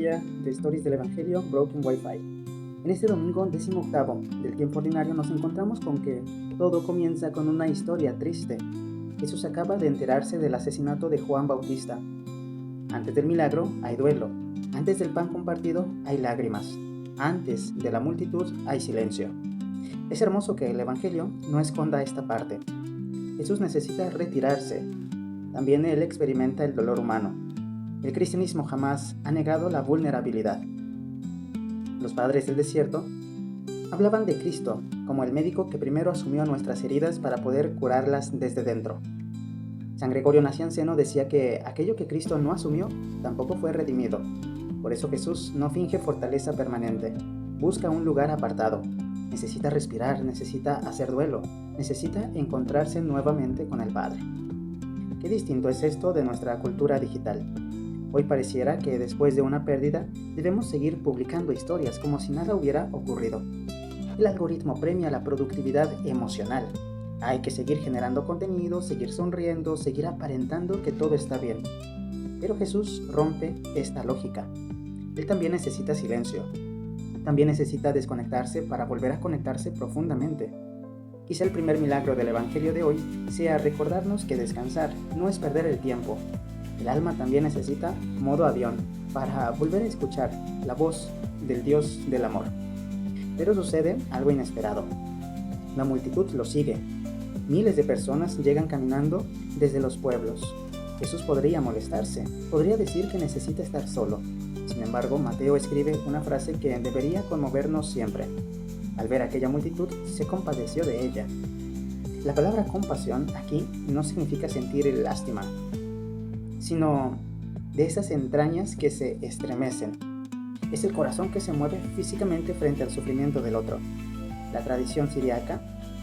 familia de Stories del Evangelio Broken Wi-Fi. En este domingo 18º del tiempo ordinario nos encontramos con que todo comienza con una historia triste. Jesús acaba de enterarse del asesinato de Juan Bautista. Antes del milagro hay duelo. Antes del pan compartido hay lágrimas. Antes de la multitud hay silencio. Es hermoso que el Evangelio no esconda esta parte. Jesús necesita retirarse. También él experimenta el dolor humano. El cristianismo jamás ha negado la vulnerabilidad. Los padres del desierto hablaban de Cristo como el médico que primero asumió nuestras heridas para poder curarlas desde dentro. San Gregorio Nacianceno decía que aquello que Cristo no asumió tampoco fue redimido. Por eso Jesús no finge fortaleza permanente. Busca un lugar apartado. Necesita respirar, necesita hacer duelo, necesita encontrarse nuevamente con el Padre. Qué distinto es esto de nuestra cultura digital. Hoy pareciera que después de una pérdida debemos seguir publicando historias como si nada hubiera ocurrido. El algoritmo premia la productividad emocional. Hay que seguir generando contenido, seguir sonriendo, seguir aparentando que todo está bien. Pero Jesús rompe esta lógica. Él también necesita silencio. También necesita desconectarse para volver a conectarse profundamente. Quizá el primer milagro del Evangelio de hoy sea recordarnos que descansar no es perder el tiempo. El alma también necesita modo avión para volver a escuchar la voz del Dios del amor. Pero sucede algo inesperado. La multitud lo sigue. Miles de personas llegan caminando desde los pueblos. Jesús podría molestarse, podría decir que necesita estar solo. Sin embargo, Mateo escribe una frase que debería conmovernos siempre. Al ver aquella multitud, se compadeció de ella. La palabra compasión aquí no significa sentir lástima, sino de esas entrañas que se estremecen. Es el corazón que se mueve físicamente frente al sufrimiento del otro. La tradición siríaca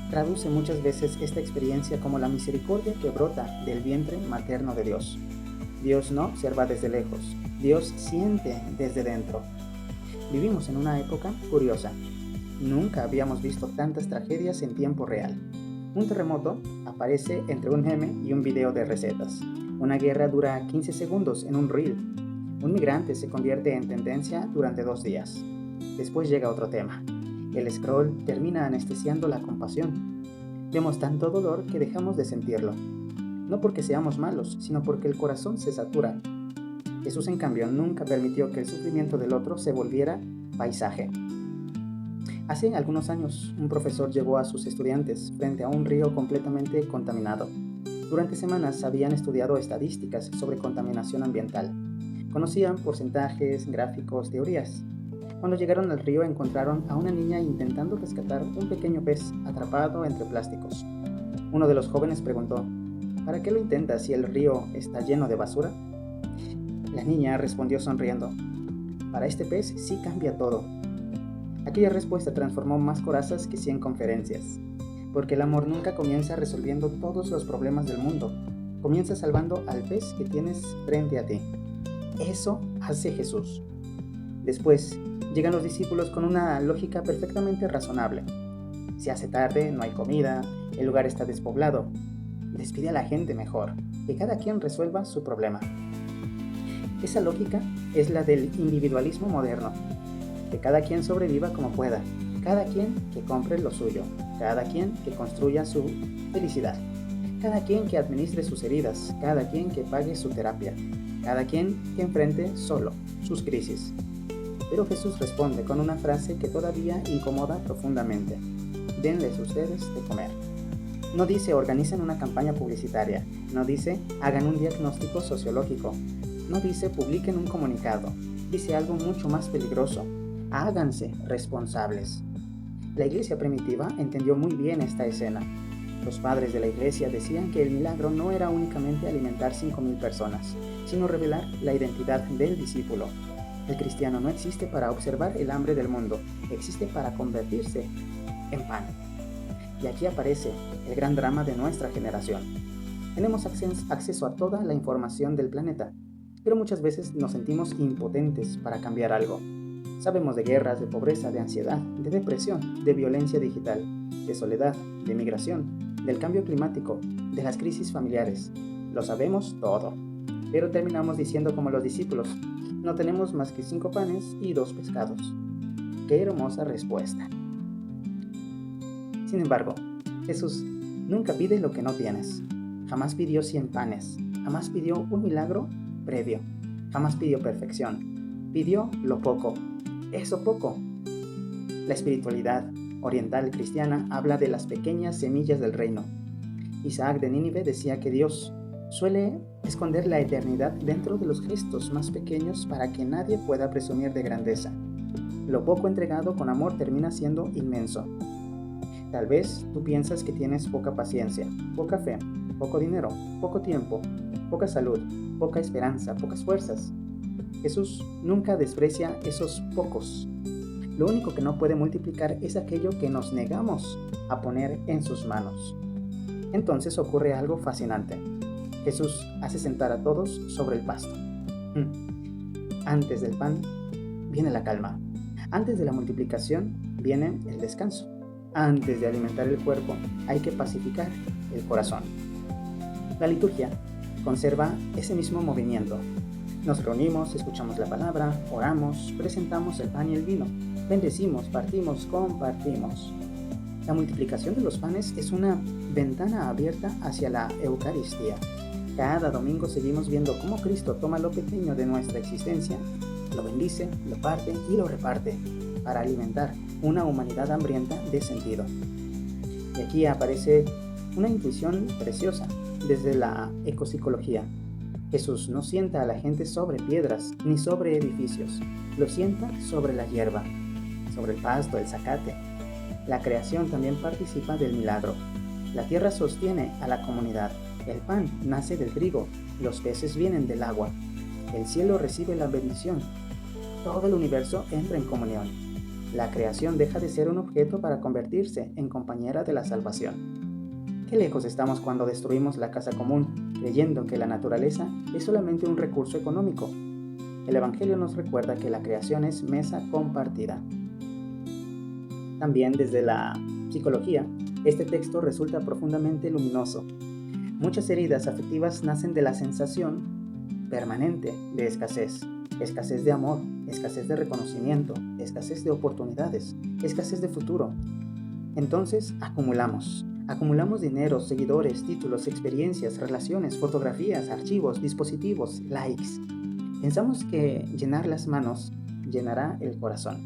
traduce muchas veces esta experiencia como la misericordia que brota del vientre materno de Dios. Dios no observa desde lejos, Dios siente desde dentro. Vivimos en una época curiosa. Nunca habíamos visto tantas tragedias en tiempo real. Un terremoto aparece entre un meme y un video de recetas. Una guerra dura 15 segundos en un reel. Un migrante se convierte en tendencia durante 2 días. Después llega otro tema. El scroll termina anestesiando la compasión. Vemos tanto dolor que dejamos de sentirlo. No porque seamos malos, sino porque el corazón se satura. Jesús, en cambio, nunca permitió que el sufrimiento del otro se volviera paisaje. Hace algunos años, un profesor llevó a sus estudiantes frente a un río completamente contaminado. Durante semanas habían estudiado estadísticas sobre contaminación ambiental. Conocían porcentajes, gráficos, teorías. Cuando llegaron al río encontraron a una niña intentando rescatar un pequeño pez atrapado entre plásticos. Uno de los jóvenes preguntó: ¿para qué lo intentas si el río está lleno de basura? La niña respondió sonriendo: para este pez sí cambia todo. Aquella respuesta transformó más corazas que 100 conferencias, porque el amor nunca comienza resolviendo todos los problemas del mundo, comienza salvando al pez que tienes frente a ti. Eso hace Jesús. Después llegan los discípulos con una lógica perfectamente razonable. Se hace tarde, no hay comida, el lugar está despoblado. Despide a la gente mejor, que cada quien resuelva su problema. Esa lógica es la del individualismo moderno. Que cada quien sobreviva como pueda, cada quien que compre lo suyo, cada quien que construya su felicidad, cada quien que administre sus heridas, cada quien que pague su terapia, cada quien que enfrente solo sus crisis. Pero Jesús responde con una frase que todavía incomoda profundamente: denles ustedes de comer. No dice organicen una campaña publicitaria, no dice hagan un diagnóstico sociológico, no dice publiquen un comunicado, dice algo mucho más peligroso: háganse responsables. La iglesia primitiva entendió muy bien esta escena. Los padres de la iglesia decían que el milagro no era únicamente alimentar 5,000 personas, sino revelar la identidad del discípulo. El cristiano no existe para observar el hambre del mundo, existe para convertirse en pan. Y aquí aparece el gran drama de nuestra generación. Tenemos acceso a toda la información del planeta, pero muchas veces nos sentimos impotentes para cambiar algo. Sabemos de guerras, de pobreza, de ansiedad, de depresión, de violencia digital, de soledad, de migración, del cambio climático, de las crisis familiares. Lo sabemos todo, pero terminamos diciendo como los discípulos: No tenemos más que 5 panes y 2 pescados. ¡Qué hermosa respuesta! Sin embargo, Jesús nunca pide lo que no tienes. Jamás pidió 100 panes. Jamás pidió un milagro previo. Jamás pidió perfección. Pidió lo poco. Eso poco. La espiritualidad oriental cristiana habla de las pequeñas semillas del reino. Isaac de Nínive decía que Dios suele esconder la eternidad dentro de los gestos más pequeños para que nadie pueda presumir de grandeza. Lo poco entregado con amor termina siendo inmenso. Tal vez tú piensas que tienes poca paciencia, poca fe, poco dinero, poco tiempo, poca salud, poca esperanza, pocas fuerzas. Jesús nunca desprecia esos pocos. Lo único que no puede multiplicar es aquello que nos negamos a poner en sus manos. Entonces ocurre algo fascinante. Jesús hace sentar a todos sobre el pasto. Antes del pan viene la calma. Antes de la multiplicación viene el descanso. Antes de alimentar el cuerpo hay que pacificar el corazón. La liturgia conserva ese mismo movimiento. Nos reunimos, escuchamos la palabra, oramos, presentamos el pan y el vino, bendecimos, partimos, compartimos. La multiplicación de los panes es una ventana abierta hacia la Eucaristía. Cada domingo seguimos viendo cómo Cristo toma lo pequeño de nuestra existencia, lo bendice, lo parte y lo reparte para alimentar una humanidad hambrienta de sentido. Y aquí aparece una intuición preciosa desde la ecopsicología. Jesús no sienta a la gente sobre piedras ni sobre edificios, lo sienta sobre la hierba, sobre el pasto, el zacate. La creación también participa del milagro. La tierra sostiene a la comunidad. El pan nace del trigo, los peces vienen del agua. El cielo recibe la bendición. Todo el universo entra en comunión. La creación deja de ser un objeto para convertirse en compañera de la salvación. Qué lejos estamos cuando destruimos la casa común, creyendo que la naturaleza es solamente un recurso económico. El Evangelio nos recuerda que la creación es mesa compartida. También desde la psicología, este texto resulta profundamente luminoso. Muchas heridas afectivas nacen de la sensación permanente de escasez. Escasez de amor, escasez de reconocimiento, escasez de oportunidades, escasez de futuro. Entonces acumulamos dinero, seguidores, títulos, experiencias, relaciones, fotografías, archivos, dispositivos, likes. Pensamos que llenar las manos llenará el corazón,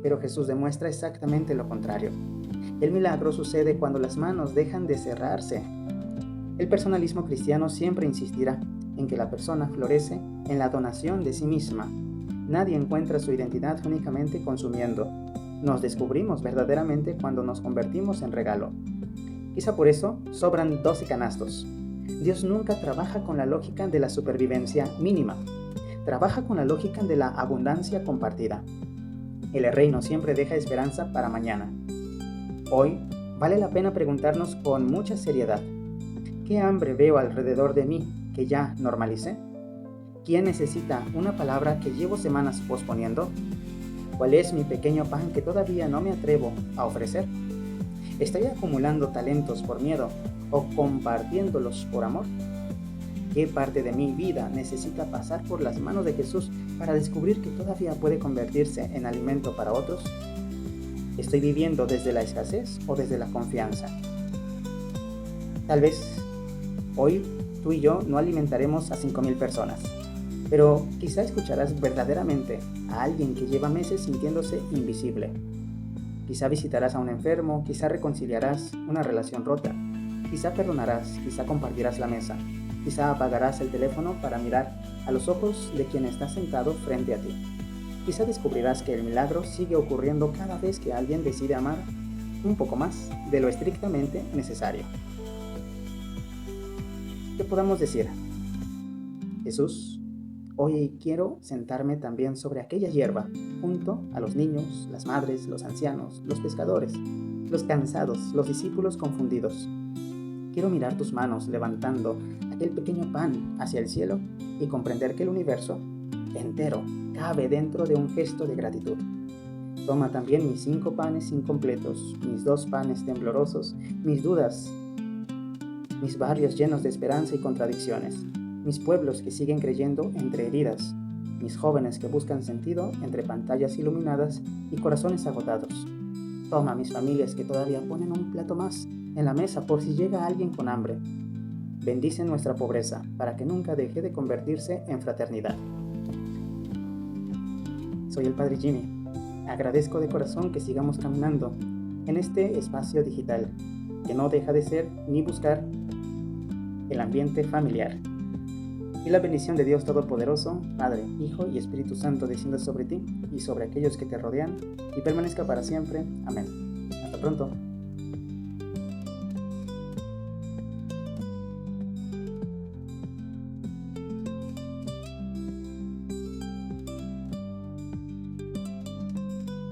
pero Jesús demuestra exactamente lo contrario. El milagro sucede cuando las manos dejan de cerrarse. El personalismo cristiano siempre insistirá en que la persona florece en la donación de sí misma. Nadie encuentra su identidad únicamente consumiendo. Nos descubrimos verdaderamente cuando nos convertimos en regalo. Quizá por eso sobran 12 canastos. Dios nunca trabaja con la lógica de la supervivencia mínima. Trabaja con la lógica de la abundancia compartida. El reino siempre deja esperanza para mañana. Hoy vale la pena preguntarnos con mucha seriedad: ¿qué hambre veo alrededor de mí que ya normalicé? ¿Quién necesita una palabra que llevo semanas posponiendo? ¿Cuál es mi pequeño pan que todavía no me atrevo a ofrecer? ¿Estoy acumulando talentos por miedo o compartiéndolos por amor? ¿Qué parte de mi vida necesita pasar por las manos de Jesús para descubrir que todavía puede convertirse en alimento para otros? ¿Estoy viviendo desde la escasez o desde la confianza? Tal vez hoy tú y yo no alimentaremos a 5,000 personas, pero quizá escucharás verdaderamente a alguien que lleva meses sintiéndose invisible. Quizá visitarás a un enfermo, quizá reconciliarás una relación rota, quizá perdonarás, quizá compartirás la mesa, quizá apagarás el teléfono para mirar a los ojos de quien está sentado frente a ti. Quizá descubrirás que el milagro sigue ocurriendo cada vez que alguien decide amar un poco más de lo estrictamente necesario. ¿Qué podamos decir? Jesús, hoy quiero sentarme también sobre aquella hierba, junto a los niños, las madres, los ancianos, los pescadores, los cansados, los discípulos confundidos. Quiero mirar tus manos levantando aquel pequeño pan hacia el cielo y comprender que el universo entero cabe dentro de un gesto de gratitud. Toma también mis 5 panes incompletos, mis 2 panes temblorosos, mis dudas, mis barrios llenos de esperanza y contradicciones, mis pueblos que siguen creyendo entre heridas, mis jóvenes que buscan sentido entre pantallas iluminadas y corazones agotados. Toma, mis familias que todavía ponen un plato más en la mesa por si llega alguien con hambre. Bendice nuestra pobreza para que nunca deje de convertirse en fraternidad. Soy el Padre Jimmy. Agradezco de corazón que sigamos caminando en este espacio digital que no deja de ser ni buscar el ambiente familiar. Y la bendición de Dios Todopoderoso, Padre, Hijo y Espíritu Santo descienda sobre ti y sobre aquellos que te rodean y permanezca para siempre. Amén. Hasta pronto.